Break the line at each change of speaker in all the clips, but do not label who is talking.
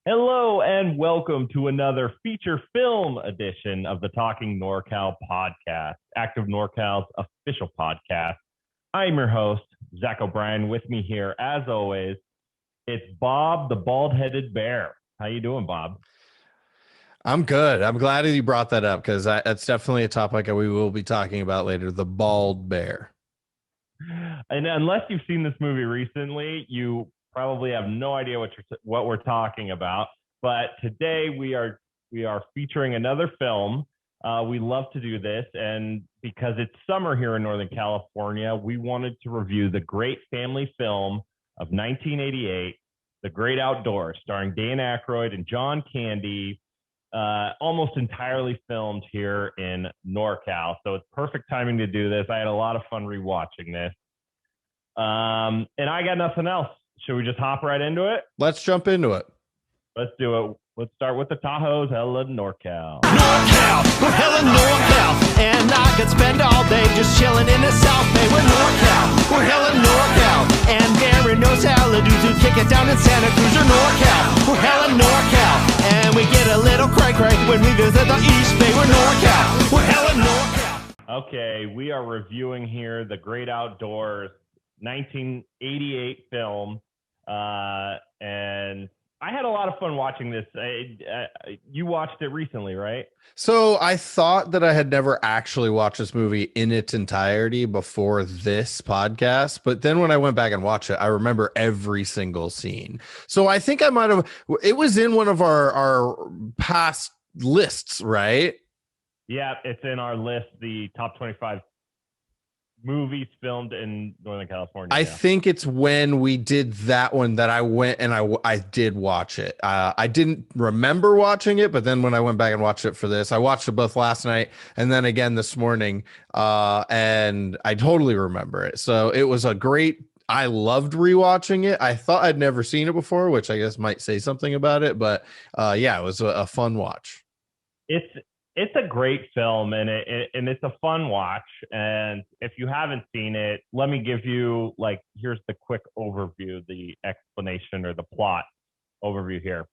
Hello and welcome to another feature film edition of the Talking NorCal podcast, Active NorCal's official podcast. I'm your host, Zach O'Brien. With me here, as always, it's Bob, the bald-headed bear. How you doing, Bob?
I'm good. I'm glad that you brought that up because that's definitely a topic we will be talking about later, the bald bear.
And unless you've seen this movie recently, you probably have no idea what we're talking about. But today we are featuring another film. We love to do this, and because it's summer here in Northern California, we wanted to review the great family film of 1988, The Great Outdoors, starring Dan Aykroyd and John Candy, almost entirely filmed here in NorCal. So it's perfect timing to do this. I had a lot of fun rewatching this. And I got nothing else. Should we just hop right into it?
Let's jump into it.
Let's do it. Let's start with the Tahoe's hella NorCal.
NorCal, we're hella NorCal, and I could spend all day just chilling in the South Bay. We're NorCal, we're hella NorCal, and there are no salad dudes who kick it down in Santa Cruz. We're NorCal, we're hella NorCal, and we get a little cray-cray when we visit the East Bay. We're NorCal, we're hella NorCal.
Okay, we are reviewing here The Great Outdoors, 1988 film, and I had a lot of fun watching this. You watched it recently, right?
So I thought that I had never actually watched this movie in its entirety before this podcast. But then when I went back and watched it, I remember every single scene. So I think I might have, it was in one of our past lists, right?
Yeah, it's in our list, the top 25 movies filmed in Northern California.
I think it's when we did that one that I went and I did watch it. I didn't remember watching it, but then when I went back and watched it for this, I watched it both last night and then again this morning, and I totally remember it. So it was I loved rewatching it. I thought I'd never seen it before, which I guess might say something about it, but yeah, it was a fun watch.
It's a great film, and it's a fun watch. And if you haven't seen it, let me give you, here's the quick overview, the explanation or the plot overview here.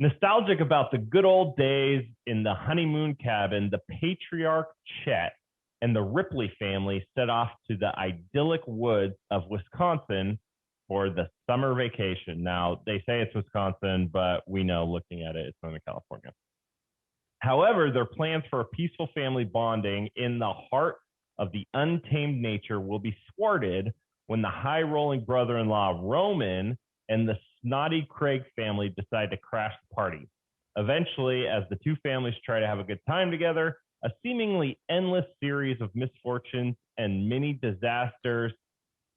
Nostalgic about the good old days in the honeymoon cabin, the patriarch Chet and the Ripley family set off to the idyllic woods of Wisconsin for the summer vacation. Now, they say it's Wisconsin, but we know looking at it, it's Northern California. However, their plans for a peaceful family bonding in the heart of the untamed nature will be thwarted when the high-rolling brother-in-law Roman and the snotty Craig family decide to crash the party. Eventually, as the two families try to have a good time together, a seemingly endless series of misfortunes and many disasters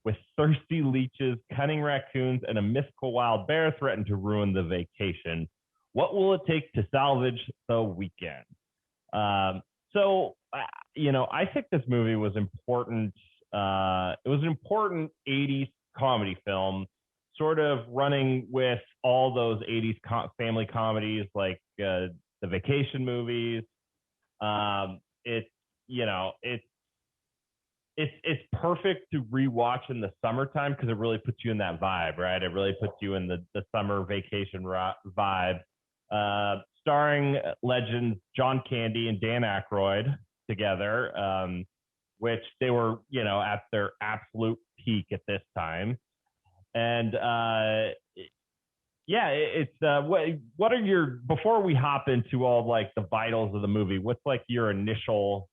with thirsty leeches, cunning raccoons, and a mythical wild bear threaten to ruin the vacation. What will it take to salvage the weekend? I think this movie was important. It was an important 80s comedy film, sort of running with all those 80s family comedies like the vacation movies. It's perfect to rewatch in the summertime because it really puts you in that vibe, right? It really puts you in the summer vacation vibe. Starring legends John Candy and Dan Aykroyd together, which they were, at their absolute peak at this time. And what are your, before we hop into all the vitals of the movie, what's your initial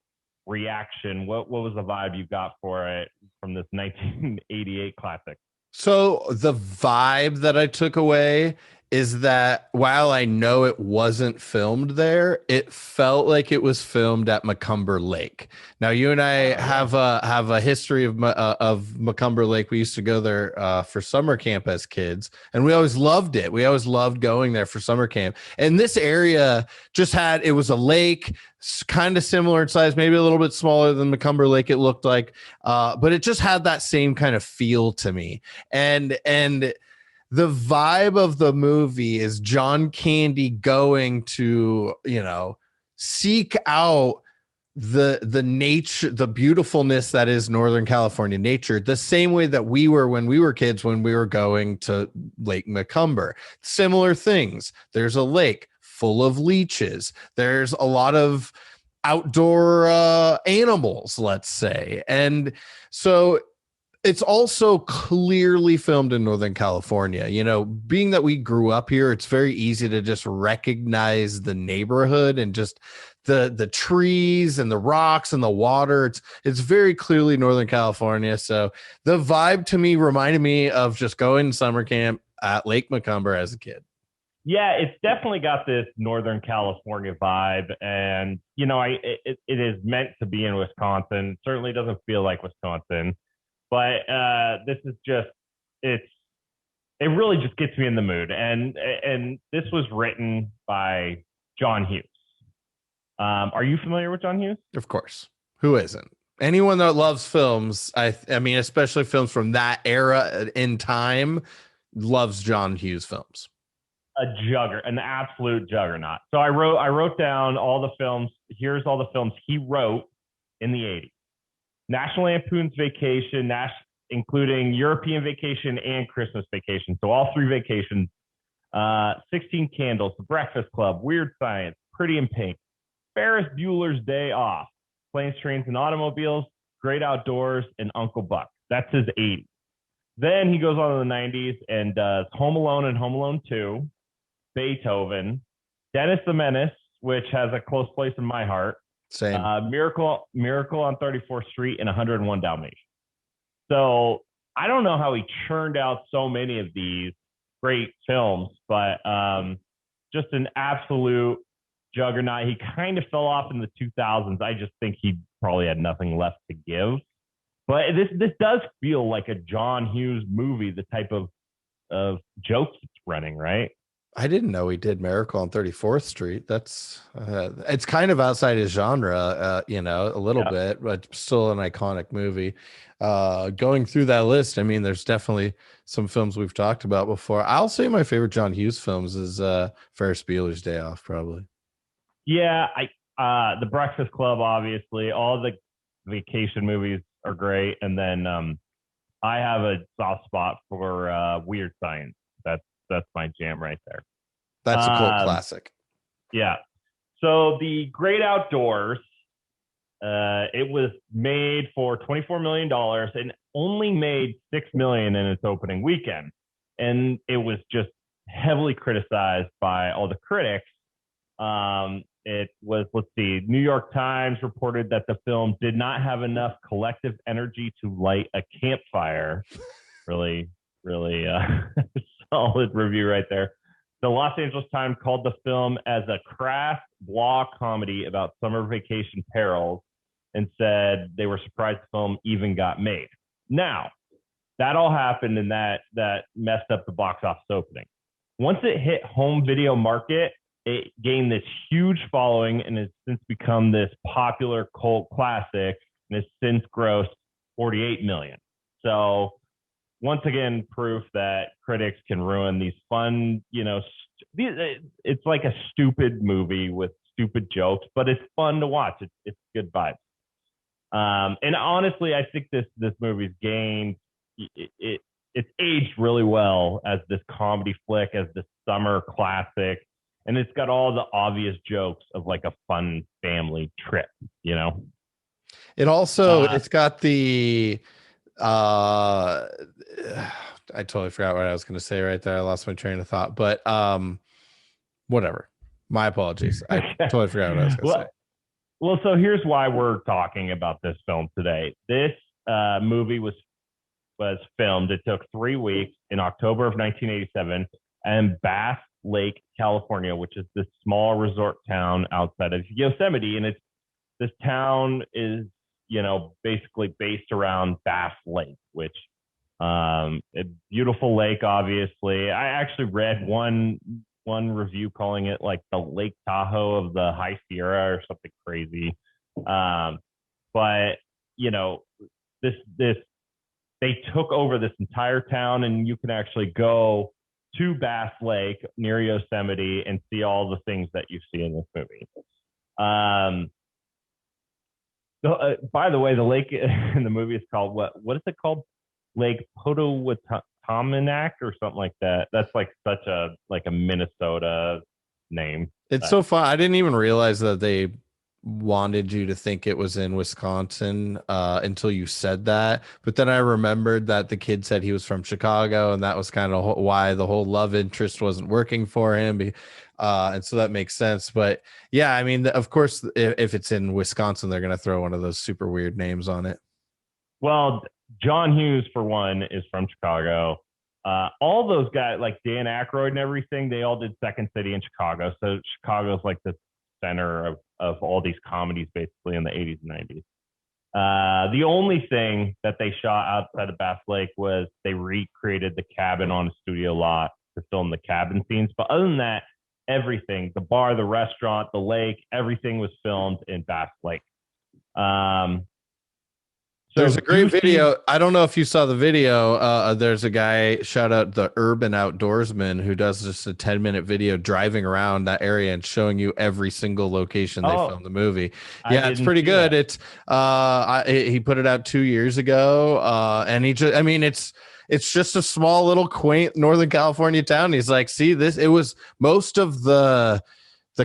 reaction? What was the vibe you got for it from this 1988 classic?
So the vibe that I took away is that while I know it wasn't filmed there, it felt like it was filmed at Macomber Lake. Now, you and I have a history of Macomber Lake. We used to go there for summer camp as kids, and we always loved it. We always loved going there for summer camp. And this area it was a lake, kind of similar in size, maybe a little bit smaller than Macomber Lake, it looked like, but it just had that same kind of feel to me. And the vibe of the movie is John Candy going to, seek out the nature, the beautifulness that is Northern California nature, the same way that we were when we were kids, when we were going to Lake Macomber. Similar things. There's a lake full of leeches. There's a lot of outdoor animals, let's say. And so it's also clearly filmed in Northern California. You know, being that we grew up here, it's very easy to just recognize the neighborhood and just the trees and the rocks and the water. It's very clearly Northern California. So the vibe to me reminded me of just going to summer camp at Lake Macomber as a kid.
Yeah, it's definitely got this Northern California vibe, and you know, it is meant to be in Wisconsin. It certainly doesn't feel like Wisconsin, but this is just it really just gets me in the mood. And this was written by John Hughes. Are you familiar with John Hughes?
Of course. Who isn't? Anyone that loves films, I mean, especially films from that era in time, loves John Hughes films.
An absolute juggernaut. So I wrote down all the films. Here's all the films he wrote in the 80s. National Lampoon's Vacation, including European Vacation and Christmas Vacation. So all three vacations. 16 Candles, The Breakfast Club, Weird Science, Pretty in Pink, Ferris Bueller's Day Off, Planes, Trains, and Automobiles, Great Outdoors, and Uncle Buck. That's his 80s. Then he goes on to the 90s and does Home Alone and Home Alone 2, Beethoven, Dennis the Menace, which has a close place in my heart.
Same.
Miracle on 34th Street, and 101 Dalmatians. So I don't know how he churned out so many of these great films, but just an absolute juggernaut. He kind of fell off in the 2000s. I just think he probably had nothing left to give. But this does feel like a John Hughes movie, the type of jokes it's running, right?
I didn't know he did Miracle on 34th Street. That's it's kind of outside his genre, you know, a little bit, but still an iconic movie. Going through that list, I mean, there's definitely some films we've talked about before. I'll say my favorite John Hughes films is Ferris Bueller's Day Off, probably.
Yeah, The Breakfast Club, obviously. All the vacation movies are great, and then I have a soft spot for Weird Science. That's my jam right there.
That's a cult classic.
Yeah. So the Great Outdoors, it was made for $24 million and only made $6 million in its opening weekend. And it was just heavily criticized by all the critics. It was, let's see, New York Times reported that the film did not have enough collective energy to light a campfire. Really solid review right there. The Los Angeles Times called the film as a crass blah comedy about summer vacation perils and said they were surprised the film even got made. Now, that all happened and that messed up the box office opening. Once it hit home video market, it gained this huge following and has since become this popular cult classic and has since grossed $48 million. So once again, proof that critics can ruin these fun, you know, it's like a stupid movie with stupid jokes, but it's fun to watch. It's good vibes. And honestly, I think this movie's gained, it's aged really well as this comedy flick, as this summer classic. And it's got all the obvious jokes of like a fun family trip, you know?
It also, it's got the, I totally forgot what I was going to say right there. I lost my train of thought, but whatever. My apologies. I totally forgot what I was going to say.
Well, so here's why we're talking about this film today. This movie was filmed. It took 3 weeks in October of 1987 in Bass Lake, California, which is this small resort town outside of Yosemite. And this town is, you know, basically based around Bass Lake, which a beautiful lake, obviously. I actually read one review calling it like the Lake Tahoe of the High Sierra or something crazy. But you know, they took over this entire town, and you can actually go to Bass Lake near Yosemite and see all the things that you see in this movie. By the way, the lake in the movie is called what? What is it called? Lake Potawatomi or something like that. That's like such a Minnesota name.
It's so fun. I didn't even realize that they wanted you to think it was in Wisconsin until you said that. But then I remembered that the kid said he was from Chicago, and that was kind of why the whole love interest wasn't working for him. And so that makes sense. But yeah, I mean, of course, if it's in Wisconsin, they're going to throw one of those super weird names on it.
Well, John Hughes, for one, is from Chicago. All those guys, like Dan Aykroyd and everything, they all did Second City in Chicago. So Chicago's like the center of all these comedies basically in the 80s and 90s. The only thing that they shot outside of Bass Lake was they recreated the cabin on a studio lot to film the cabin scenes. But other than that, everything, the bar, the restaurant, the lake, everything was filmed in Bass Lake.
There's a great video. I don't know if you saw the video. There's a guy, shout out the Urban Outdoorsman, who does just a 10-minute video driving around that area and showing you every single location they filmed the movie. Yeah, it's pretty good. He put it out 2 years ago. And it's just a small little quaint Northern California town. He's like, see this, it was most of the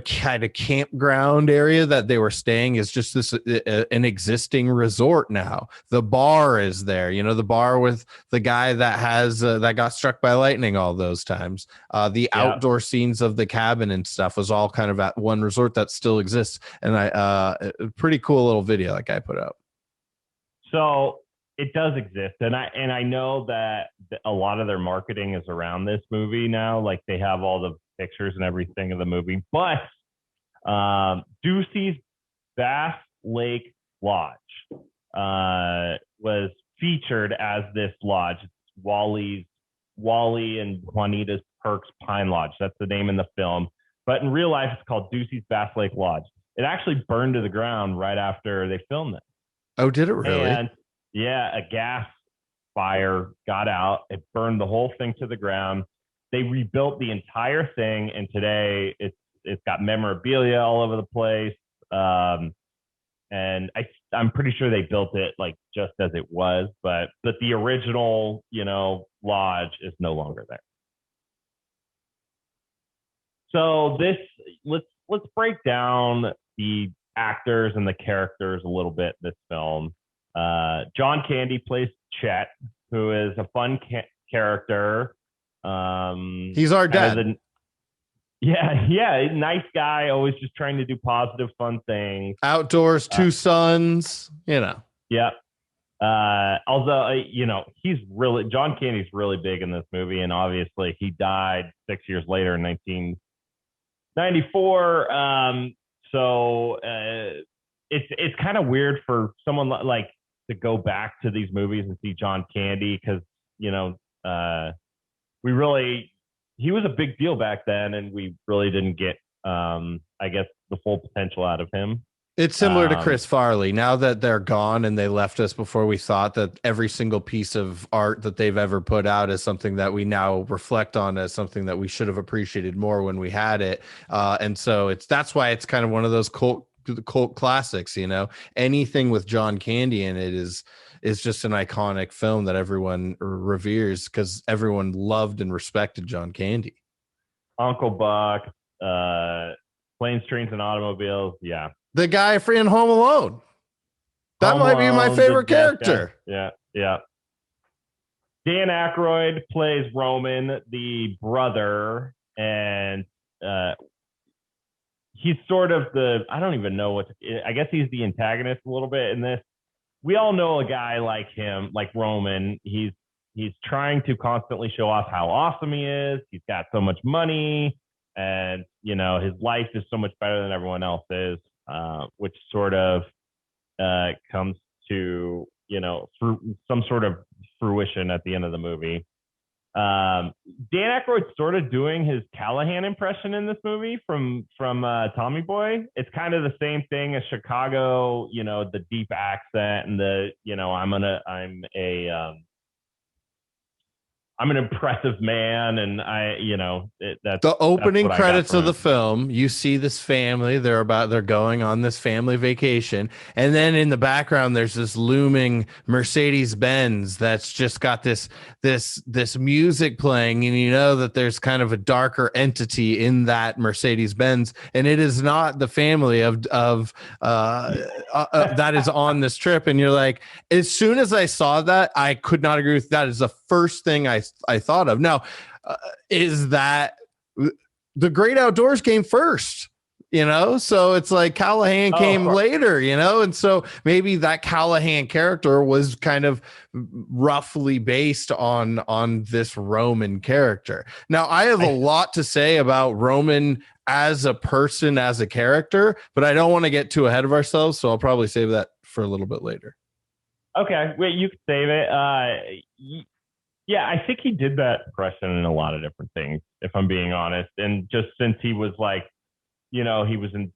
kind of campground area that they were staying is just this an existing resort now. The bar is there, the bar with the guy that has that got struck by lightning all those times. The outdoor scenes of the cabin and stuff was all kind of at one resort that still exists. And a pretty cool little video that guy put out.
So it does exist, and I know that a lot of their marketing is around this movie now. Like they have all the pictures and everything of the movie, but Ducey's Bass Lake Lodge was featured as this lodge. It's Wally and Juanita's Perks Pine Lodge. That's the name in the film, but in real life it's called Ducey's Bass Lake Lodge. It actually burned to the ground right after they filmed it.
Oh, did it really?
And yeah, a gas fire got out. It burned the whole thing to the ground. They rebuilt the entire thing, and today it's got memorabilia all over the place. And I'm pretty sure they built it like just as it was, but the original, lodge is no longer there. So let's break down the actors and the characters a little bit in this film. John Candy plays Chet, who is a fun character.
He's our dad.
Nice guy, always just trying to do positive, fun things.
Outdoors, 2 sons,
Yeah. Although, John Candy's really big in this movie, and obviously he died 6 years later in 1994. So it's kind of weird for someone like to go back to these movies and see John Candy because, he was a big deal back then, and we really didn't get, I guess, the full potential out of him.
It's similar to Chris Farley. Now that they're gone and they left us before we thought, that every single piece of art that they've ever put out is something that we now reflect on as something that we should have appreciated more when we had it. And so that's why it's kind of one of those cult classics. Anything with John Candy in it is just an iconic film that everyone reveres because everyone loved and respected John Candy.
Uncle Buck, Planes, Trains, and Automobiles. Yeah.
The guy in Home Alone. That might be my favorite character.
Yeah. Dan Aykroyd plays Roman, the brother, and he's sort of I don't even know I guess he's the antagonist a little bit in this. We all know a guy like him, like Roman. He's trying to constantly show off how awesome he is. He's got so much money, and his life is so much better than everyone else's, which sort of comes to through some sort of fruition at the end of the movie. Dan Aykroyd's sort of doing his Callahan impression in this movie from Tommy Boy. It's kind of the same thing as Chicago, the deep I'm an impressive man, and that's
The opening
that's what I got
credits
from
of the
it.
film, you see this family, they're going on this family vacation, and then in the background there's this looming Mercedes Benz that's just got this music playing, and you know that there's kind of a darker entity in that Mercedes Benz, and it is not the family that is on this trip. And you're like, as soon as I saw that, I could not agree with that. Is the first thing I thought of. Now, is that the Great Outdoors came first? So it's like Callahan came later, and so maybe that Callahan character was kind of roughly based on this Roman character. Now, I have a lot to say about Roman as a person, as a character, but I don't want to get too ahead of ourselves, so I'll probably save that for a little bit later.
Okay, wait, you can save it. Yeah, I think he did that impression in a lot of different things, if I'm being honest. And just since he was like, he was in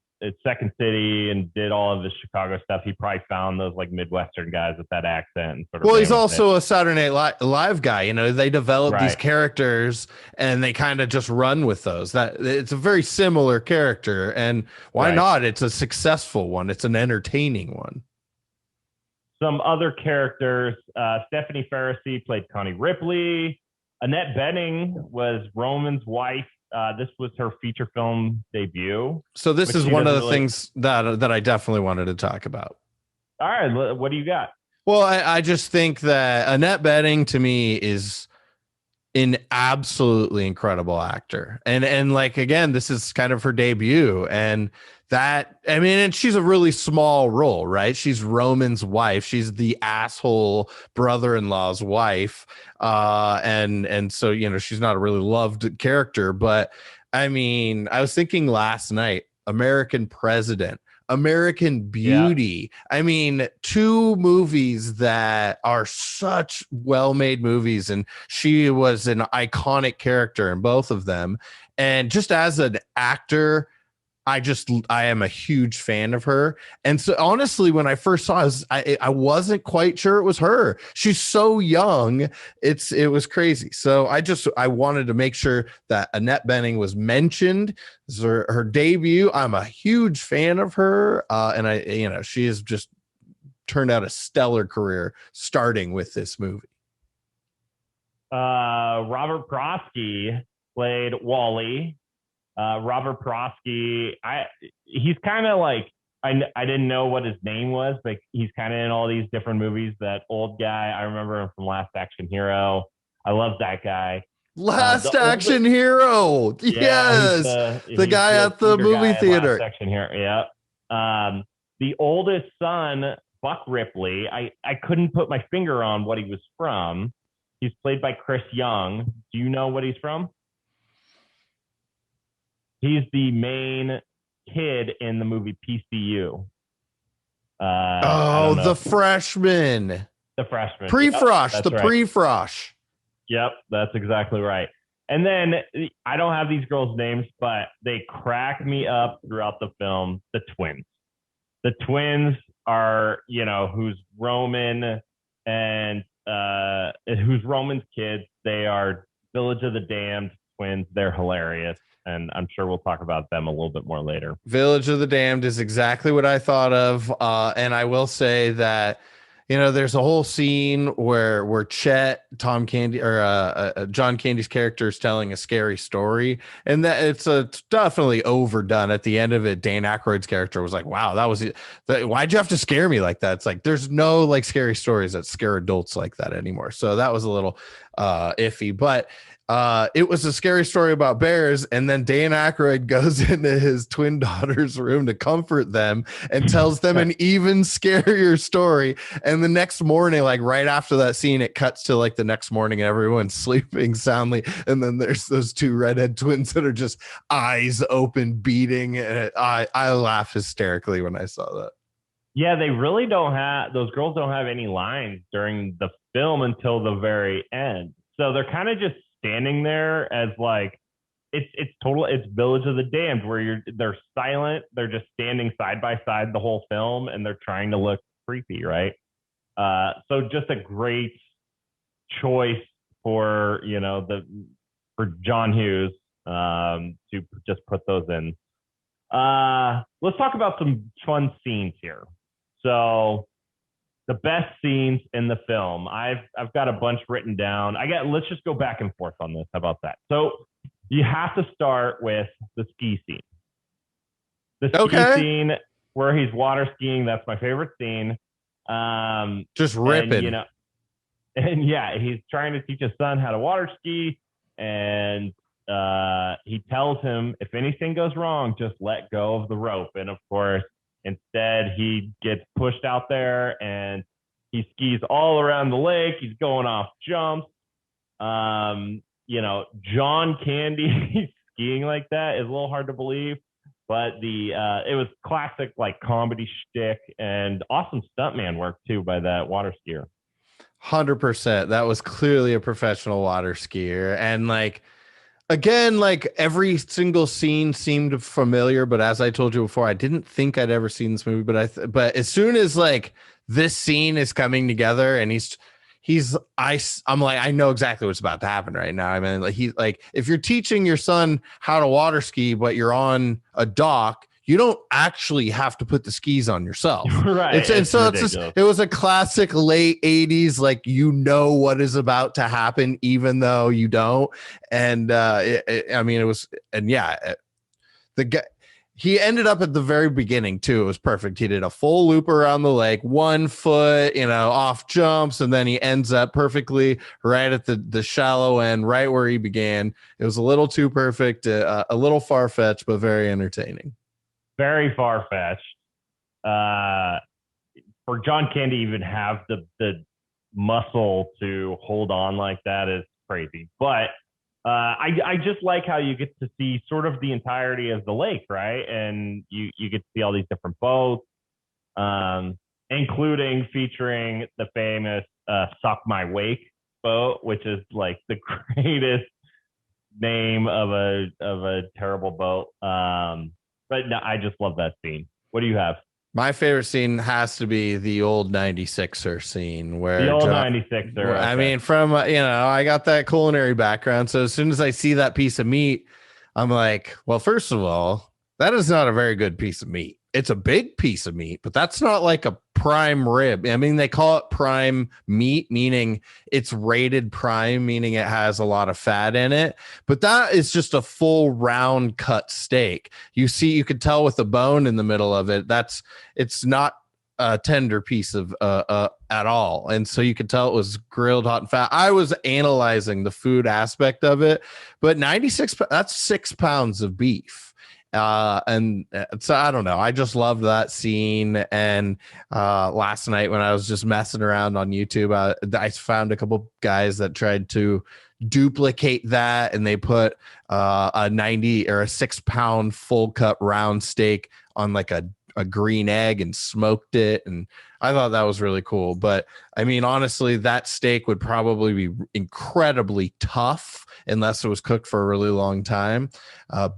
Second City and did all of the Chicago stuff, he probably found those like Midwestern guys with that accent. And sort of
he's also a Saturday Night Live guy. They develop these characters and they kind of just run with those. That it's a very similar character, and why not? It's a successful one. It's an entertaining one.
Some other characters, Stephanie Faracy played Connie Ripley. Annette Bening was Roman's wife. This was her feature film debut.
So this is one of the things that I definitely wanted to talk about.
All right, what do you got?
Well, I just think that Annette Bening to me is an absolutely incredible actor. And like, again, this is kind of her debut, and and she's a really small role, right? She's Roman's wife. She's the asshole brother-in-law's wife. And so, she's not a really loved character, but I was thinking last night, American President, American Beauty. Yeah. Two movies that are such well-made movies, and she was an iconic character in both of them. And just as an actor, I am a huge fan of her. And so honestly, when I first saw it, I wasn't quite sure it was her. She's so young. It was crazy. So I wanted to make sure that Annette Bening was mentioned. This is her debut. I'm a huge fan of her. And she has just turned out a stellar career starting with this movie.
Robert Prosky played Wally. Robert Prosky, he's kind of like, I didn't know what his name was, but he's kind of in all these different movies. That old guy, I remember him from Last Action Hero. I love that guy.
Last Action Hero. Yes. The guy at the movie theater.
Last Action Hero. Yeah. The oldest son, Buck Ripley, I couldn't put my finger on what he was from. He's played by Chris Young. Do you know what he's from? He's the main kid in the movie PCU.
The freshman.
The freshman.
Pre-frosh.
Yep,
the
right.
Pre-frosh.
Yep, that's exactly right. And then I don't have these girls' names, but they crack me up throughout the film. The twins. The twins are, who's Roman and who's Roman's kids. They are Village of the Damned twins. They're hilarious. And I'm sure we'll talk about them a little bit more later.
Village of the Damned is exactly what I thought of. And I will say that, there's a whole scene where Chet, John Candy's character, is telling a scary story. And that it's definitely overdone. At the end of it, Dan Aykroyd's character was like, wow, why'd you have to scare me like that? It's like, there's no like scary stories that scare adults like that anymore. So that was a little iffy, but it was a scary story about bears, and then Dan Aykroyd goes into his twin daughter's room to comfort them and tells them an even scarier story. And the next morning, like right after that scene, it cuts to like the next morning and everyone's sleeping soundly, and then there's those two redhead twins that are just eyes open, beating, and I laugh hysterically when I saw that.
Yeah, they really don't have, those girls don't have any lines during the film until the very end. So they're kind of just standing there as like, it's Village of the Damned, where they're silent. They're just standing side by side the whole film, and they're trying to look creepy, right? So just a great choice for for John Hughes to just put those in. Let's talk about some fun scenes here. So the best scenes in the film. I've got a bunch written down. Let's just go back and forth on this. How about that? So you have to start with the ski scene. The ski scene where he's water skiing. That's my favorite scene.
Just ripping.
And yeah, he's trying to teach his son how to water ski, and he tells him if anything goes wrong, just let go of the rope. And of course, instead, he gets pushed out there and he skis all around the lake. He's going off jumps. John Candy skiing like that is a little hard to believe, but it was classic like comedy shtick and awesome stuntman work too by that water skier.
100%. That was clearly a professional water skier, and like. Again, like every single scene seemed familiar, but as I told you before, I didn't think I'd ever seen this movie. But as soon as like this scene is coming together, and I'm like, I know exactly what's about to happen right now. I mean, like if you're teaching your son how to water ski, but you're on a dock, you don't actually have to put the skis on yourself.
Right.
It was a classic late 80s, like, what is about to happen, even though you don't. And he ended up at the very beginning too. It was perfect. He did a full loop around the lake, 1 foot, off jumps. And then he ends up perfectly right at the shallow end, right where he began. It was a little too perfect, a little far-fetched, but very entertaining.
Very far-fetched. For John Candy even have the muscle to hold on like that is crazy. But I just like how you get to see sort of the entirety of the lake, right? And you get to see all these different boats, including featuring the famous Suck My Wake boat, which is like the greatest name of a terrible boat. But no, I just love that scene. What do you have?
My favorite scene has to be the old 96er scene where
the old 96er. Okay.
I mean, from, I got that culinary background. So as soon as I see that piece of meat, I'm like, well, first of all, that is not a very good piece of meat. It's a big piece of meat, but that's not like a prime rib. I mean, they call it prime meat, meaning it's rated prime, meaning it has a lot of fat in it. But that is just a full round cut steak. You could tell with the bone in the middle of it. It's not a tender piece of at all. And so you could tell it was grilled hot and fat. I was analyzing the food aspect of it, but 96, that's 6 pounds of beef. And so I don't know. I just loved that scene. And last night when I was just messing around on YouTube, I found a couple guys that tried to duplicate that, and they put a 90 or a 6 pound full cut round steak on like a green egg and smoked it. And I thought that was really cool. But I mean, honestly, that steak would probably be incredibly tough unless it was cooked for a really long time.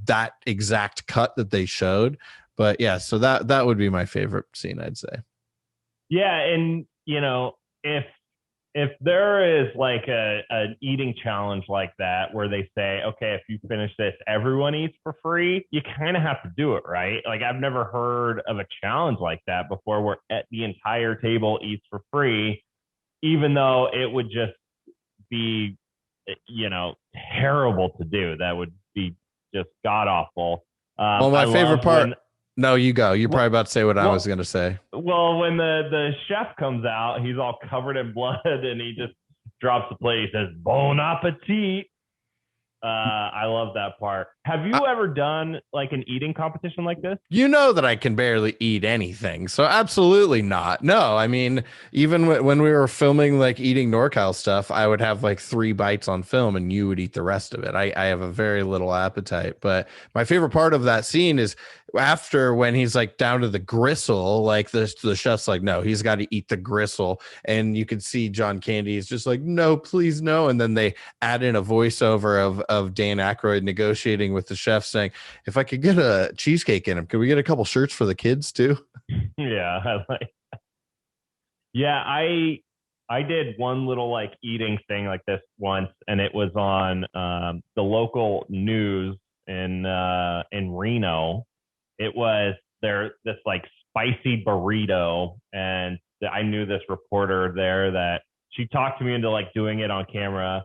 That exact cut that they showed. But yeah, so that would be my favorite scene, I'd say.
Yeah. And if there is like an eating challenge like that where they say, okay, if you finish this, everyone eats for free, you kind of have to do it, right? Like, I've never heard of a challenge like that before where the entire table eats for free, even though it would just be, terrible to do. That would be just god awful.
Well, my favorite part. No, you go. You're probably about to say what I was going to say.
Well, when the chef comes out, he's all covered in blood and he just drops the plate. He says, "Bon appetit." I love that part. Have you ever done like an eating competition like this?
You know that I can barely eat anything, so absolutely not. No, I mean, even when we were filming like eating NorCal stuff, I would have like 3 bites on film and you would eat the rest of it. I have a very little appetite, but my favorite part of that scene is after when he's like down to the gristle, like the chef's like, no, he's got to eat the gristle. And you can see John Candy is just like, no, please, no. And then they add in a voiceover of Dan Aykroyd negotiating with the chef saying, if I could get a cheesecake in him, could we get a couple shirts for the kids too?
Yeah. I like that. Yeah. I did one little like eating thing like this once, and it was on the local news in Reno. It was this like spicy burrito, and I knew this reporter there that she talked to me into like doing it on camera,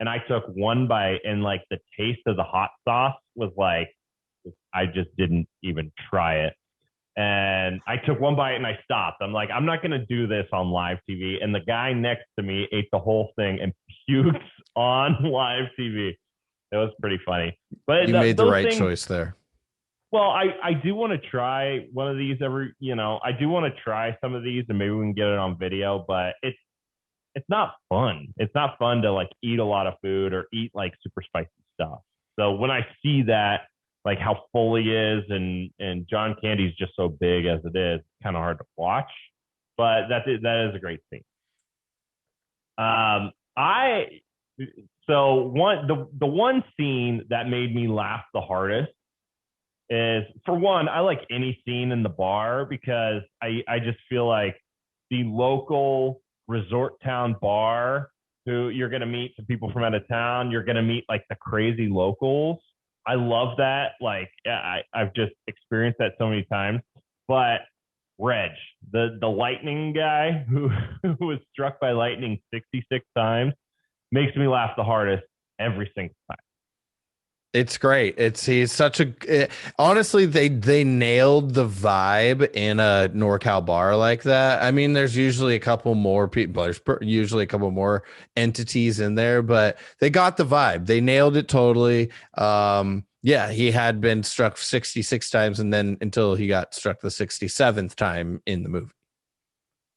and I took one bite, and like the taste of the hot sauce was like I just didn't even try it. And I took one bite and I stopped. I'm like, I'm not going to do this on live TV. And the guy next to me ate the whole thing and puked on live TV. It was pretty funny. But
You made the right
things,
choice there.
well, I do want to try one of these I do want to try some of these and maybe we can get it on video, but it's not fun. It's not fun to like eat a lot of food or eat like super spicy stuff. So when I see that, like how full he is, and John Candy's just so big as it is, it's kind of hard to watch. But that is a great scene. The one scene that made me laugh the hardest is, for one, I like any scene in the bar because I just feel like the local resort town bar, who you're going to meet some people from out of town, you're going to meet like the crazy locals. I love that. Like, yeah, I've just experienced that so many times. But Reg, the lightning guy who was struck by lightning 66 times, makes me laugh the hardest every single time.
It's great. He's such a honestly, they nailed the vibe in a NorCal bar like that. I mean, there's usually a couple more people, there's usually a couple more entities in there, but they got the vibe. They nailed it totally. Yeah, he had been struck 66 times, and then until he got struck the 67th time in the movie.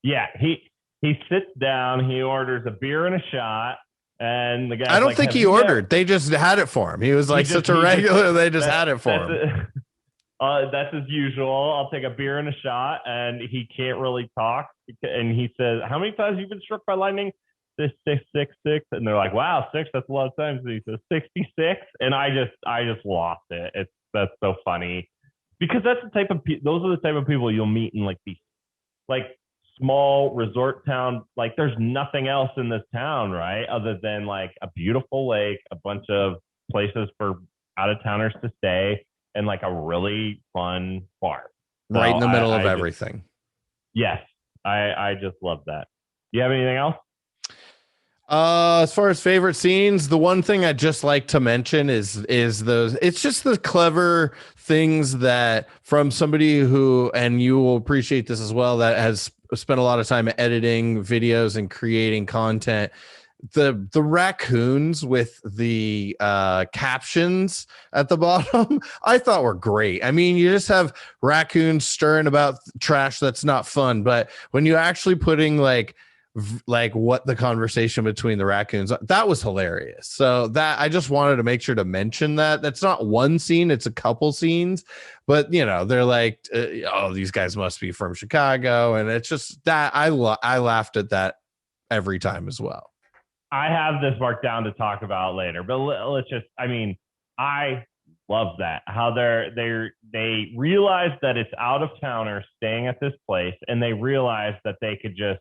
Yeah, he sits down, he orders a beer and a shot. And the guy,
I don't think he ordered. They just had it for him. He was like such a regular. They just had it for him.
That's as usual. I'll take a beer and a shot, and he can't really talk. And he says, "How many times have you been struck by lightning?" This 666, and they're like, "Wow, 6. That's a lot of times." And he says 66, and I just lost it. That's so funny because that's the type of those are the type of people you'll meet in like these like small resort town. Like there's nothing else in this town, right, other than like a beautiful lake, a bunch of places for out of towners to stay, and like a really fun bar
right in the middle of everything.
Yes, I just love that. Do you have anything else?
As far as favorite scenes, the one thing I just like to mention is those. It's just the clever things that from somebody who, and you will appreciate this as well, that has spent a lot of time editing videos and creating content. The raccoons with the captions at the bottom, I thought were great. I mean, you just have raccoons stirring about trash that's not fun, but when you actually putting like what the conversation between the raccoons, that was hilarious. So that I just wanted to make sure to mention that's not one scene, it's a couple scenes, but they're like, oh, these guys must be from Chicago, and it's just that I laughed at that every time as well.
I have this marked down to talk about later, but let's just, I love that how they realize that it's out of towners staying at this place, and they realize that they could just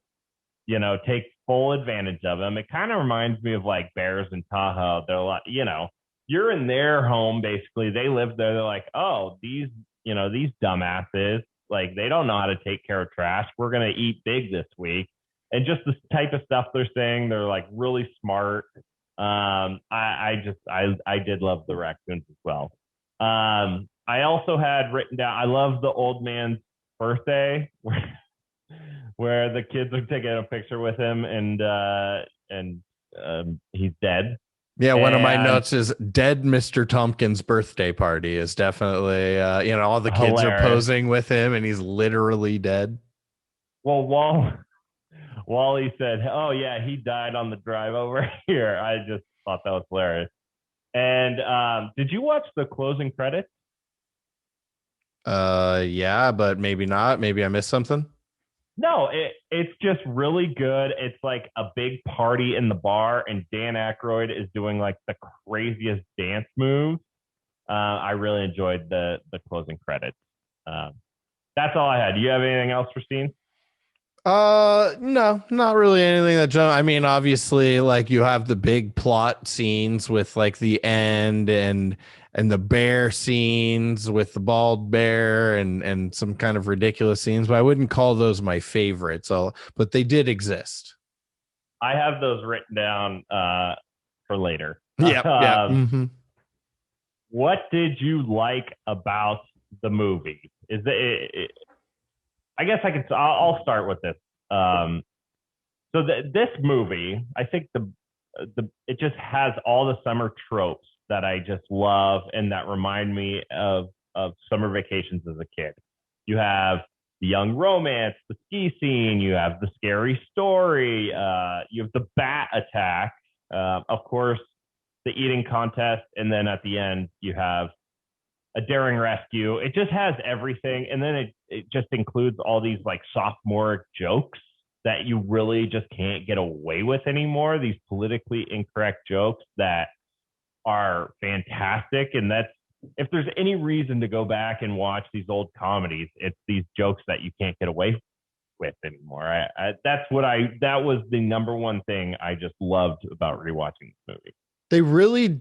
take full advantage of them. It kind of reminds me of like Bears in Tahoe. They're like, you're in their home, basically. They live there. They're like, oh, these dumbasses, like they don't know how to take care of trash. We're going to eat big this week. And just the type of stuff they're saying, they're like really smart. I did love the raccoons as well. I also had written down, I love the old man's birthday where the kids are taking a picture with him, and he's dead.
Yeah, one of my notes is dead Mr. Tompkins' birthday party is definitely, all the kids hilarious. Are posing with him, and he's literally dead.
Well, Wally said, oh, yeah, he died on the drive over here. I just thought that was hilarious. And did you watch the closing credits?
Yeah, but maybe not. Maybe I missed something.
No, it's just really good. It's like a big party in the bar, and Dan Aykroyd is doing like the craziest dance moves. I really enjoyed the closing credits. That's all I had. Do you have anything else for scenes?
No, not really anything that jump. I mean, obviously, like you have the big plot scenes with like the end and the bear scenes with the bald bear and some kind of ridiculous scenes, but I wouldn't call those my favorites. But they did exist.
I have those written down for later.
Yep, yeah. Mm-hmm.
What did you like about the movie? I guess I'll start with this. This movie, I think it just has all the summer tropes that I just love and that remind me of summer vacations as a kid. You have the young romance, the ski scene, you have the scary story, you have the bat attack, of course, the eating contest, and then at the end you have a daring rescue. It just has everything, and then it just includes all these like sophomoric jokes that you really just can't get away with anymore. These politically incorrect jokes that are fantastic, and that's if there's any reason to go back and watch these old comedies, it's these jokes that you can't get away with anymore. That was the number one thing I just loved about rewatching this movie.
They really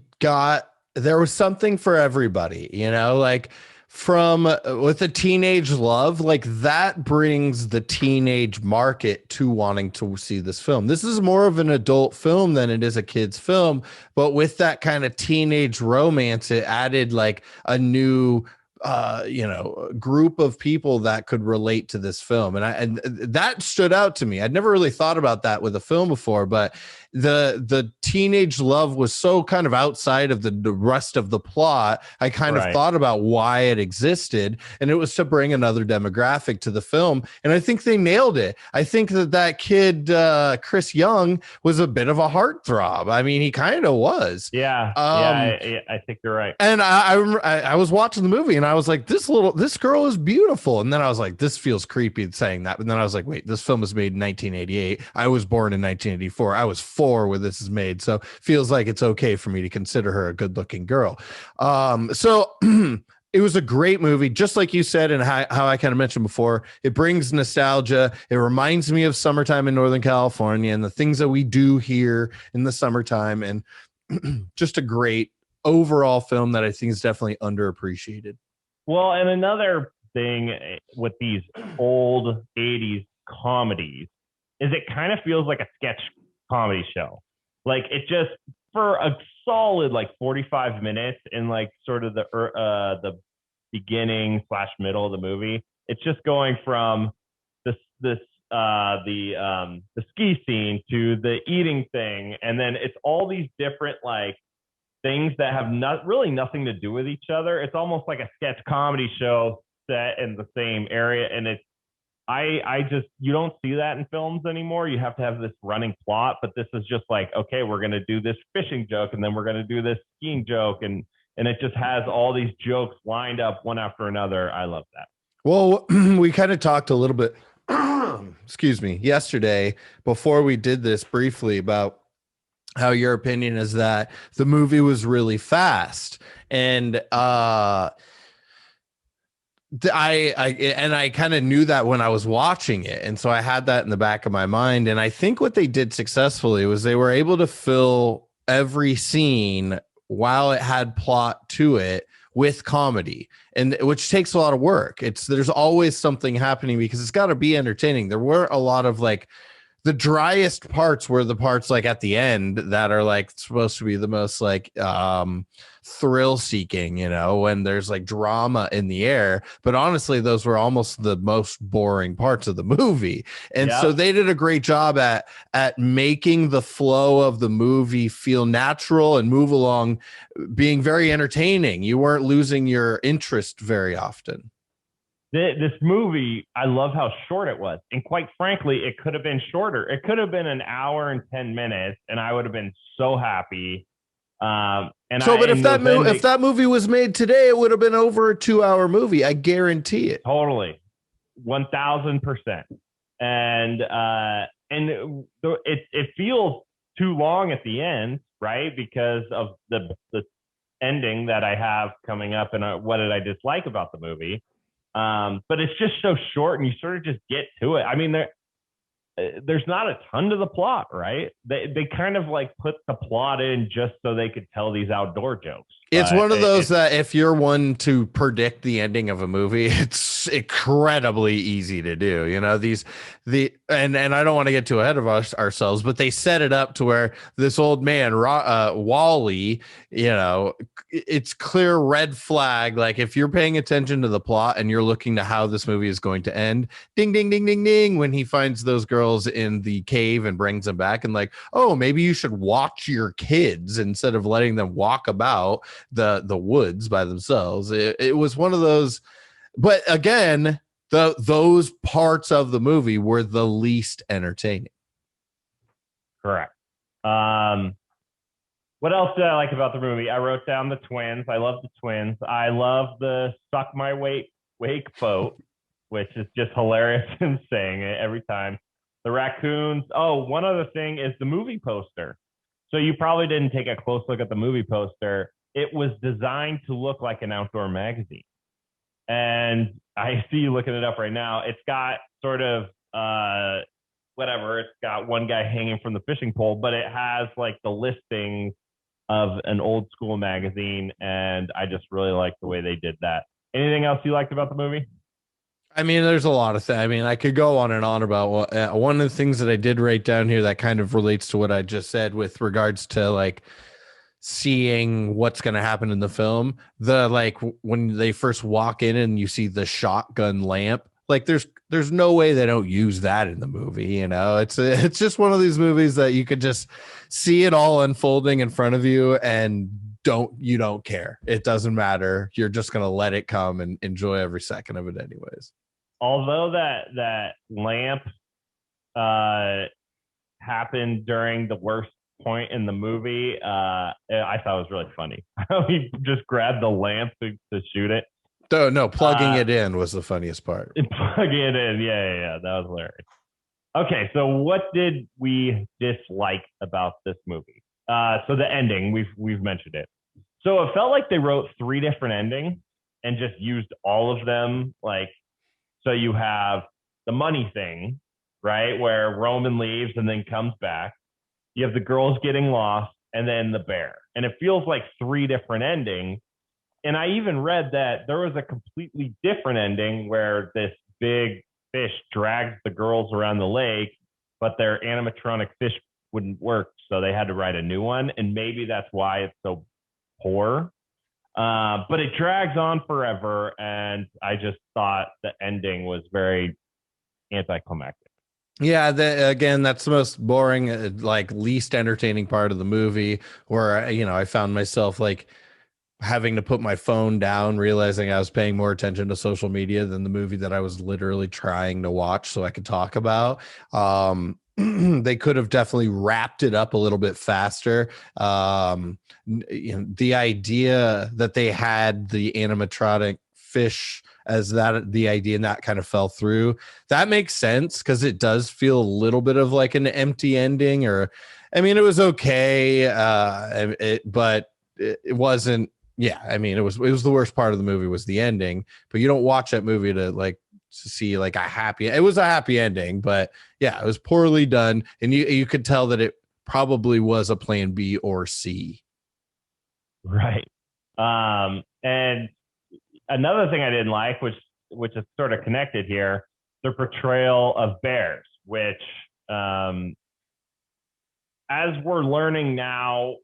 there was something for everybody, like from with a teenage love, like that brings the teenage market to wanting to see this film. This is more of an adult film than it is a kid's film, but with that kind of teenage romance, it added like a new group of people that could relate to this film. And that stood out to me. I'd never really thought about that with a film before, but the teenage love was so kind of outside of the rest of the plot. I kind of thought about why it existed, and it was to bring another demographic to the film. And I think they nailed it. I think that kid, Chris Young, was a bit of a heartthrob. I mean, he kind of was.
Yeah. I think you're right.
And I was watching the movie and I was like, this girl is beautiful. And then I was like, this feels creepy saying that. And then I was like, wait, this film was made in 1988. I was born in 1984. I was 4 when this is made. So feels like it's okay for me to consider her a good looking girl. So it was a great movie, just like you said, and how I kind of mentioned before. It brings nostalgia. It reminds me of summertime in Northern California and the things that we do here in the summertime. And just a great overall film that I think is definitely underappreciated.
Well, and another thing with these old 80s comedies is it kind of feels like a sketch comedy show. Like it just, for a solid like 45 minutes in like sort of the beginning / middle of the movie, it's just going from the ski scene to the eating thing, and then it's all these different like things that have really nothing to do with each other. It's almost like a sketch comedy show set in the same area, and it's you don't see that in films anymore. You have to have this running plot, but this is just like, okay, we're going to do this fishing joke, and then we're going to do this skiing joke, and it just has all these jokes lined up one after another. I love that.
Well, we kind of talked a little bit, excuse me, yesterday before we did this briefly about how your opinion is that the movie was really fast. And I kind of knew that when I was watching it. And so I had that in the back of my mind. And I think what they did successfully was they were able to fill every scene while it had plot to it with comedy, and which takes a lot of work. There's always something happening because it's got to be entertaining. There were a lot of like the driest parts were the parts like at the end that are like supposed to be the most like thrill seeking, when there's like drama in the air. But honestly, those were almost the most boring parts of the movie. And so they did a great job at making the flow of the movie feel natural and move along, being very entertaining. You weren't losing your interest very often.
This movie, I love how short it was. And quite frankly, it could have been shorter. It could have been an hour and 10 minutes, and I would have been so happy. But if that movie was made today, it would have been over a 2-hour movie. I guarantee it. Totally. 1,000%. And it feels too long at the end, right? Because of the ending that I have coming up, and what did I dislike about the movie? But it's just so short, and you sort of just get to it. I mean, there's not a ton to the plot, right? They kind of like put the plot in just so they could tell these outdoor jokes.
It's one of those that if you're one to predict the ending of a movie, it's incredibly easy to do. You know, and I don't want to get too ahead of ourselves, but they set it up to where this old man, Wally, you know, it's clear red flag. Like if you're paying attention to the plot and you're looking to how this movie is going to end, ding, ding, ding, ding, ding, when he finds those girls in the cave and brings them back and like, oh, maybe you should watch your kids instead of letting them walk about the woods by themselves. It was one of those, but again, those parts of the movie were the least entertaining.
Correct. What else did I like about the movie? I wrote down the twins. I love the twins. I love the suck my wake boat, which is just hilarious in saying it every time. The raccoons. Oh, one other thing is the movie poster. So you probably didn't take a close look at the movie poster. It was designed to look like an outdoor magazine. And I see you looking it up right now. It's got sort of whatever. It's got one guy hanging from the fishing pole, but it has like the listings of an old school magazine. And I just really like the way they did that. Anything else you liked about the movie?
I mean, there's a lot of things. I mean, I could go on and on about one of the things that I did write down here that kind of relates to what I just said with regards to like seeing what's going to happen in the film. The like when they first walk in and you see the shotgun lamp, like there's no way they don't use that in the movie. You know, it's just one of these movies that you could just see it all unfolding in front of you and you don't care. It doesn't matter. You're just going to let it come and enjoy every second of it anyways.
Although that lamp happened during the worst point in the movie, I thought it was really funny. He just grabbed the lamp to shoot it.
No, plugging it in was the funniest part.
Plugging it in, yeah, that was hilarious. Okay, so what did we dislike about this movie? So the ending, we've mentioned it. So it felt like they wrote 3 different endings and just used all of them. Like, so you have the money thing, right, where Roman leaves and then comes back. You have the girls getting lost, and then the bear. And it feels like 3 different endings. And I even read that there was a completely different ending where this big fish drags the girls around the lake, but their animatronic fish wouldn't work, so they had to write a new one. And maybe that's why it's so poor. But it drags on forever, and I just thought the ending was very anticlimactic.
Yeah, again, that's the most boring, like least entertaining part of the movie, where, you know, I found myself like having to put my phone down, realizing I was paying more attention to social media than the movie that I was literally trying to watch so I could talk about. They could have definitely wrapped it up a little bit faster. You know, the idea that they had the animatronic fish as the idea, and that kind of fell through. That makes sense because it does feel a little bit of like an empty ending. Or, I mean, it was okay, but it wasn't. Yeah, I mean, it was the worst part of the movie was the ending. But you don't watch that movie to see like a happy. It was a happy ending, but yeah, it was poorly done, and you could tell that it probably was a plan B or C.
Right. And another thing I didn't like, which is sort of connected here, the portrayal of bears, which, as we're learning now,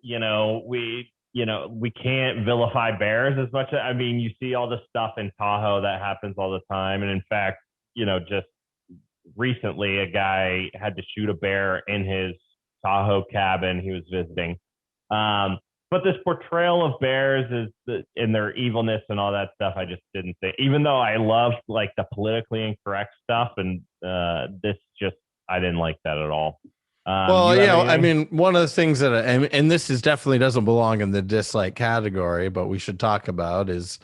we can't vilify bears as much. I mean, you see all the stuff in Tahoe that happens all the time. And in fact, just recently a guy had to shoot a bear in his Tahoe cabin he was visiting. But this portrayal of bears in their evilness and all that stuff, I just didn't think, even though I love like the politically incorrect stuff, and I didn't like that at all.
Well, I mean, one of the things that, and this definitely doesn't belong in the dislike category, but we should talk about is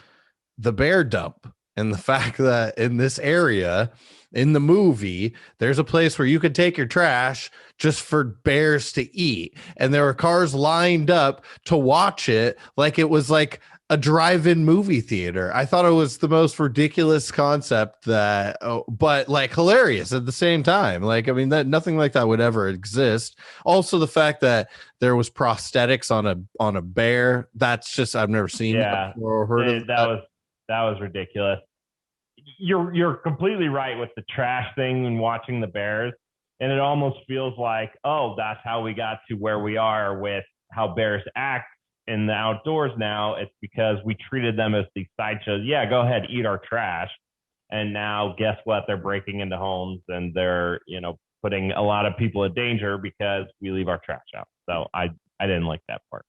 the bear dump, and the fact that in this area in the movie, there's a place where you could take your trash just for bears to eat. And there were cars lined up to watch it. Like it was like a drive-in movie theater. I thought it was the most ridiculous concept but like hilarious at the same time. Like, I mean, that nothing like that would ever exist. Also, the fact that there was prosthetics on a bear. That's just I've never seen that before or heard of that.
That was ridiculous. You're completely right with the trash thing and watching the bears, and it almost feels like, oh, that's how we got to where we are with how bears act in the outdoors now. It's because we treated them as these sideshows. Yeah, go ahead, eat our trash. And now guess what? They're breaking into homes and they're, putting a lot of people in danger because we leave our trash out. So I didn't like that part.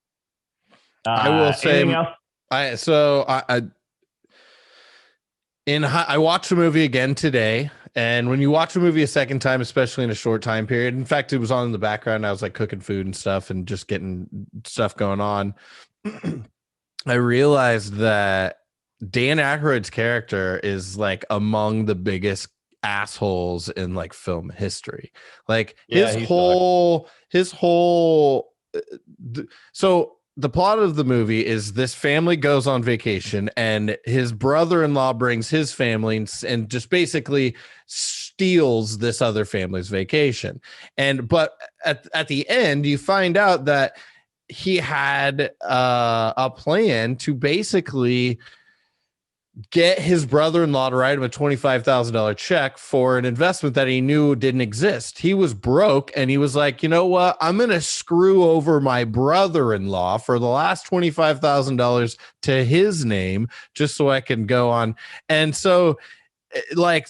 I will say,
anything else?
I watched the movie again today, and when you watch a movie a second time, especially in a short time period, in fact, it was on in the background. I was like cooking food and stuff and just getting stuff going on. I realized that Dan Aykroyd's character is like among the biggest assholes in like film history. Like so the plot of the movie is this family goes on vacation and his brother-in-law brings his family and just basically steals this other family's vacation. But at the end, you find out that he had a plan to basically get his brother-in-law to write him a $25,000 check for an investment that he knew didn't exist. He was broke and he was like, you know what? I'm going to screw over my brother-in-law for the last $25,000 to his name just so I can go on. And so like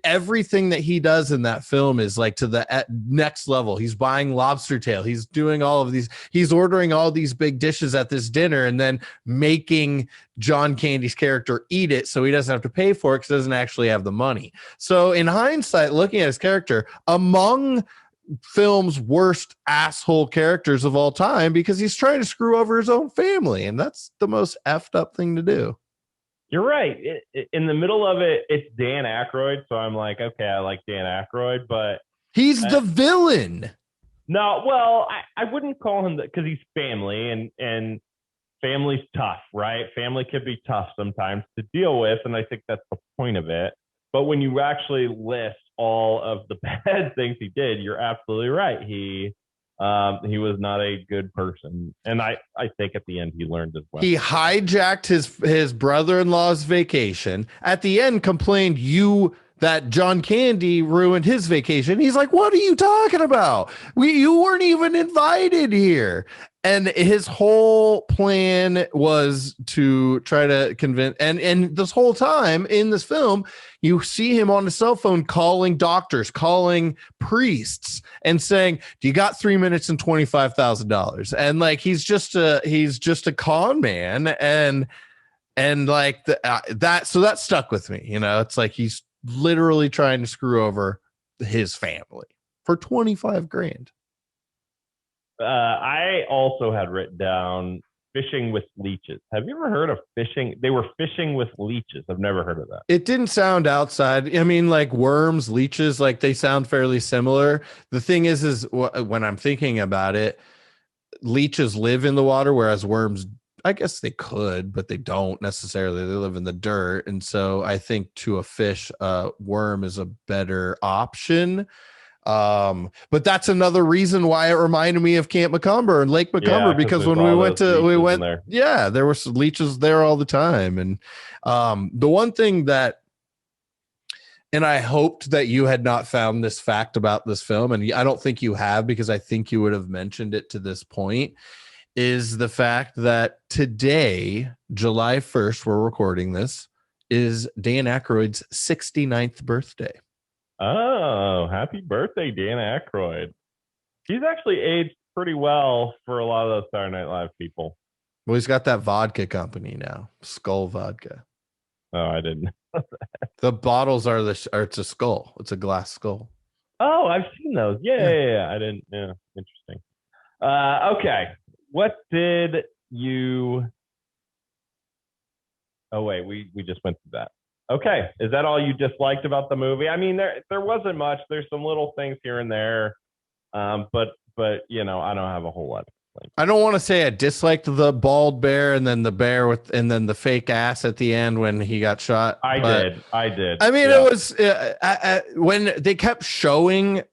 everything that he does in that film is like to the next level. He's buying lobster tail. He's doing all of these. He's ordering all these big dishes at this dinner and then making John Candy's character eat it so he doesn't have to pay for it because he doesn't actually have the money. So in hindsight, looking at his character, among film's worst asshole characters of all time, because he's trying to screw over his own family, and that's the most effed up thing to do.
You're right. In the middle of it, it's Dan Aykroyd. So I'm like, okay, I like Dan Aykroyd, but
he's the villain.
No, well, I wouldn't call him that because he's family and family's tough, right? Family can be tough sometimes to deal with. And I think that's the point of it. But when you actually list all of the bad things he did, you're absolutely right. He was not a good person. And I think at the end he learned as well.
He hijacked his brother-in-law's vacation. At the end complained that John Candy ruined his vacation. He's like, what are you talking about? You weren't even invited here. And his whole plan was to try to convince, and this whole time in this film, you see him on his cell phone calling doctors, calling priests, and saying, "Do you got 3 minutes and $25,000?" And like he's just a con man, and like that. So that stuck with me. It's like he's literally trying to screw over his family for 25 grand.
I also had written down fishing with leeches. Have you ever heard of fishing? They were fishing with leeches. I've never heard of that.
It didn't sound outside. I mean, like worms, leeches, like they sound fairly similar. The thing is when I'm thinking about it, leeches live in the water, whereas worms, I guess they could, but they don't necessarily. They live in the dirt. And so I think to a fish, worm is a better option. But that's another reason why it reminded me of Camp Macomber and Lake Macomber, because when we went there. Yeah, there were some leeches there all the time. And the one thing and I hoped that you had not found this fact about this film, and I don't think you have, because I think you would have mentioned it to this point, is the fact that today, July 1st, we're recording this, is Dan Aykroyd's 69th birthday.
Oh, happy birthday, Dan Aykroyd. He's actually aged pretty well for a lot of those Saturday Night Live people.
Well, he's got that vodka company now, Skull Vodka.
Oh, I didn't know that.
The bottles it's a skull. It's a glass skull.
Oh, I've seen those. Yeah. I didn't. Yeah, interesting. Okay. What did you... Oh, wait, we just went through that. Okay, is that all you disliked about the movie? I mean, there wasn't much. There's some little things here and there, but I don't have a whole lot.
I don't want to say I disliked the bald bear and then the bear and then the fake ass at the end when he got shot.
I did.
I mean, it was when they kept showing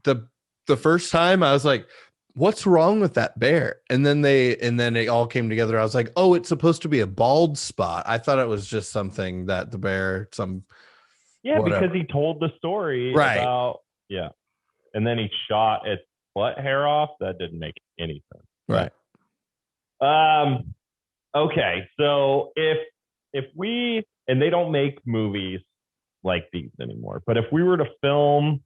the first time, I was like, what's wrong with that bear? And then it all came together. I was like, oh, it's supposed to be a bald spot. I thought it was just something that the bear,
because he told the story about, and then he shot its butt hair off. That didn't make any sense.
Right.
Okay. So if we, and they don't make movies like these anymore, but if we were to film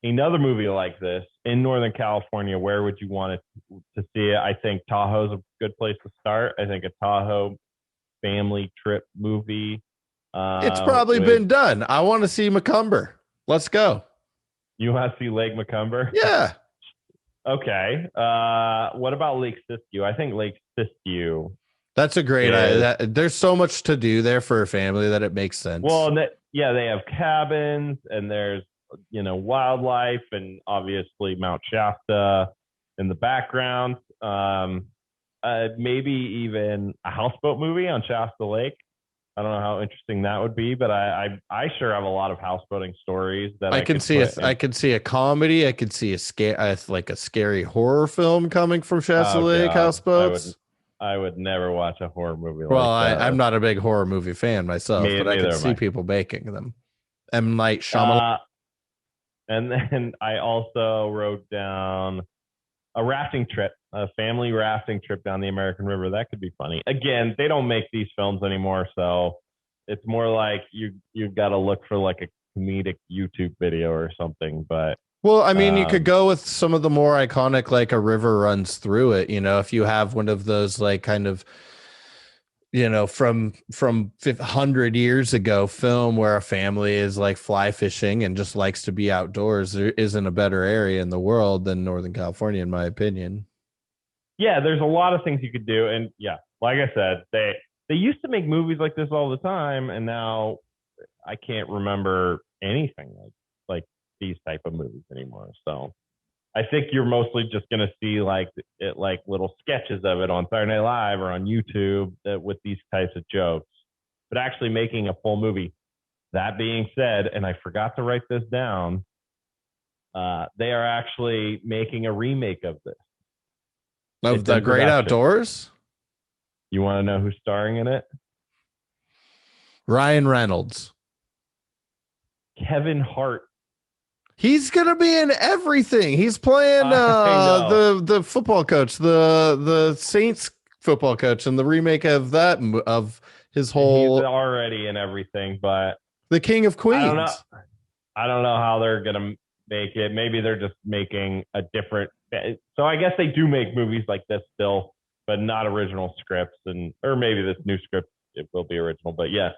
another movie like this in Northern California, where would you want to see it? I think Tahoe's a good place to start. I think a Tahoe family trip movie.
It's probably been done. I want to see Macomber. Let's go.
You want to see Lake Macomber?
Yeah.
Okay. What about Lake Siskiyou? I think Lake Siskiyou.
That's a great idea. There's so much to do there for a family that it makes sense.
Well, they have cabins and there's, wildlife and obviously Mount Shasta in the background. Maybe even a houseboat movie on Shasta Lake. I don't know how interesting that would be, but I sure have a lot of houseboating stories that I can see.
I could see a comedy. I could see a scary horror film coming from Shasta Lake houseboats.
I would never watch a horror movie.
Well,
like that.
I'm not a big horror movie fan myself, but I can see people making them. M. Night Shyamalan.
And then I also wrote down a rafting trip, a family rafting trip down the American River. That could be funny. Again, they don't make these films anymore, so it's more like you've got to look for like a comedic YouTube video or something. But
well, I mean, you could go with some of the more iconic, like a river runs through it. If you have one of those like kind of, from 100 years ago film where a family is like fly fishing and just likes to be outdoors, there isn't a better area in the world than Northern California, in my opinion.
Yeah, there's a lot of things you could do. And yeah, like I said, they used to make movies like this all the time. And now I can't remember anything like these type of movies anymore. So I think you're mostly just going to see like little sketches of it on Saturday Night Live or on YouTube with these types of jokes, but actually making a full movie. That being said, and I forgot to write this down, they are actually making a remake of this.
Of The Great Outdoors?
You want to know who's starring in it?
Ryan Reynolds.
Kevin Hart.
He's gonna be in everything. He's playing the football coach, the Saints football coach, and the remake of that of his whole.
He's already in everything, but
the King of Queens.
I don't know how they're gonna make it. Maybe they're just making a different. So I guess they do make movies like this still, but not original scripts, or maybe this new script it will be original. But yes,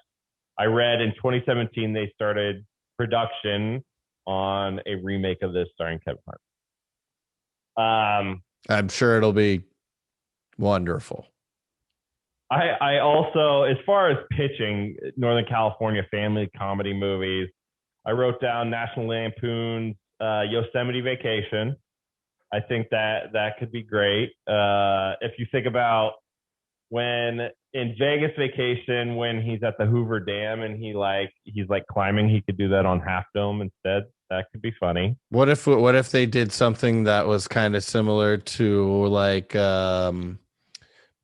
I read in 2017 they started production on a remake of this starring Kevin Hart.
I'm sure it'll be wonderful.
I also, as far as pitching Northern California family comedy movies, I wrote down National Lampoon's Yosemite Vacation. I think that could be great. If you think about when in Vegas Vacation, when he's at the Hoover Dam and he's like climbing, he could do that on Half Dome instead. That could be funny.
What if they did something that was kind of similar to like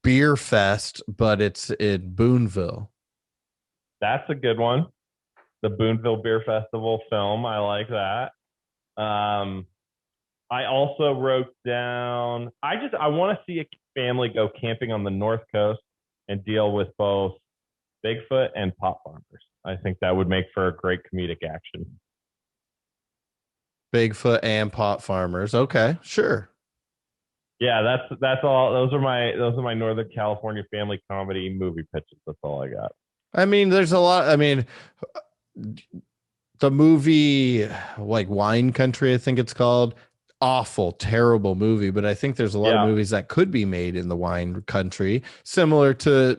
Beer Fest, but it's in Boonville?
That's a good one. The Boonville Beer Festival film. I like that. I also wrote down, I want to see a family go camping on the North Coast and deal with both Bigfoot and pot farmers. I think that would make for a great comedic action.
Bigfoot and pot farmers. Okay, sure.
Yeah, that's all. Those are my Northern California family comedy movie pitches. That's all I got.
I mean, there's a lot. I mean, the movie like Wine Country, I think it's called. Awful, terrible movie, but I think there's a lot of movies that could be made in the wine country, similar to,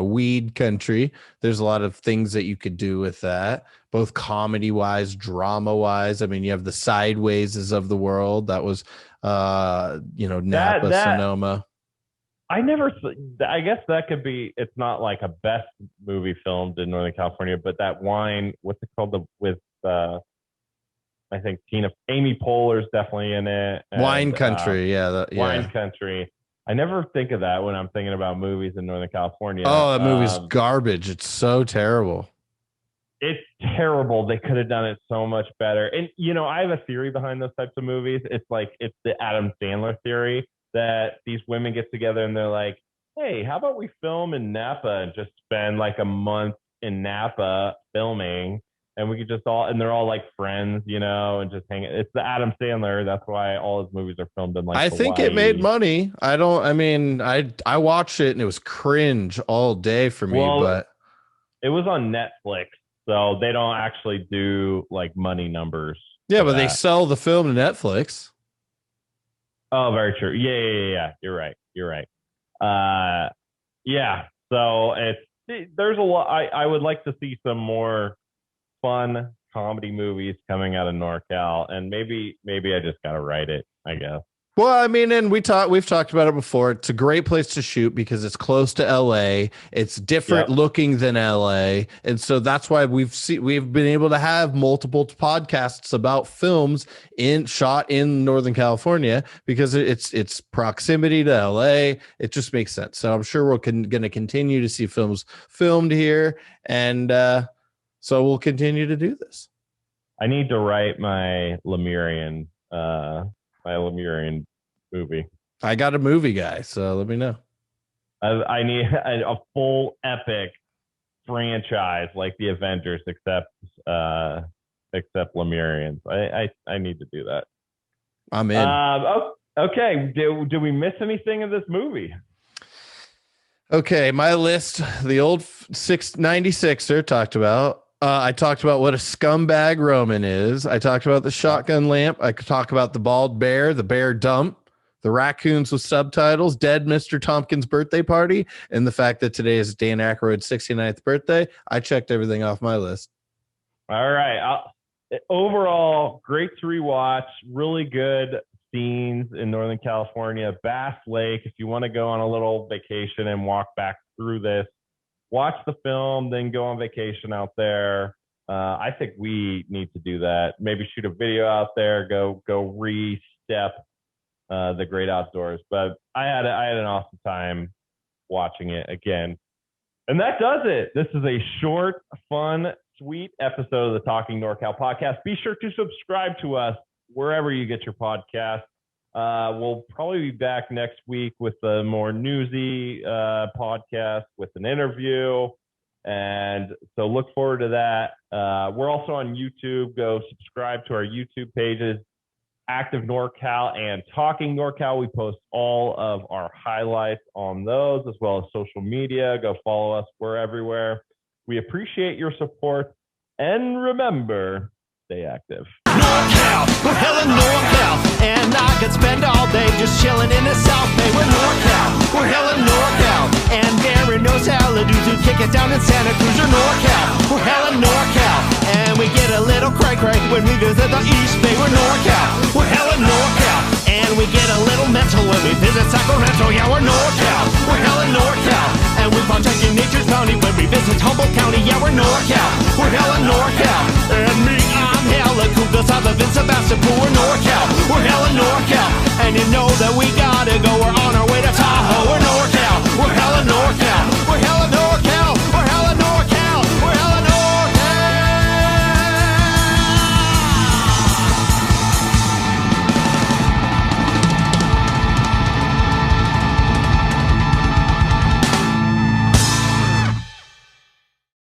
weed country. There's a lot of things that you could do with that, both comedy wise, drama wise. I mean, you have the Sidewayses of the world. That was Napa, Sonoma.
I guess that could be, it's not like a best movie filmed in Northern California, but that wine, what's it called? I think Amy Poehler's definitely in it.
Wine Country.
Wine Country. I never think of that when I'm thinking about movies in Northern California.
Oh, that movie's garbage. It's so terrible.
It's terrible. They could have done it so much better. And, I have a theory behind those types of movies. It's the Adam Sandler theory that these women get together and they're like, hey, how about we film in Napa and just spend like a month in Napa filming, and we could just and they're all like friends, and just hang it. It's the Adam Sandler. That's why all his movies are filmed in
I think it made money. I watched it and it was cringe all day for me, but
it was on Netflix. So they don't actually do like money numbers.
Yeah, but they sell the film to Netflix.
Oh, very true. Yeah. You're right. Yeah. So there's a lot. I would like to see some more fun comedy movies coming out of NorCal, and maybe I just got to write it, I guess.
Well, and we've talked about it before. It's a great place to shoot because it's close to LA. It's different looking than LA. And so that's why we've been able to have multiple podcasts about films shot in Northern California because it's proximity to LA. It just makes sense. So I'm sure we're going to continue to see films filmed here. And so we'll continue to do this.
I need to write my Lemurian movie.
I got a movie guy, so let me know.
I need a full epic franchise like the Avengers, except Lemurians. I need to do that.
I'm in.
Okay. Did we miss anything in this movie?
Okay, my list. The old 96er talked about. I talked about what a scumbag Roman is. I talked about the shotgun lamp. I could talk about the bald bear, the bear dump, the raccoons with subtitles, dead Mr. Tompkins' birthday party, and the fact that today is Dan Aykroyd's 69th birthday. I checked everything off my list.
All right. Overall, great to rewatch. Really good scenes in Northern California. Bass Lake, if you want to go on a little vacation and walk back through this, watch the film, then go on vacation out there. I think we need to do that. Maybe shoot a video out there, go re-step the great outdoors. But I had an awesome time watching it again. And that does it. This is a short, fun, sweet episode of the Talking NorCal podcast. Be sure to subscribe to us wherever you get your podcast. We'll probably be back next week with a more newsy podcast with an interview. And so look forward to that. We're also on YouTube. Go subscribe to our YouTube pages, Active NorCal and Talking NorCal. We post all of our highlights on those, as well as social media. Go follow us. We're everywhere. We appreciate your support. And remember, stay active.
NorCal, we're hella NorCal, and I could spend all day just chilling in the South Bay. We're NorCal, we're hella NorCal, and Darren knows how to kick it down in Santa Cruz. Or NorCal, we're hella NorCal, and we get a little cray-cray when we visit the East Bay. We're NorCal, we're hella NorCal, and we get a little mental when we visit Sacramento.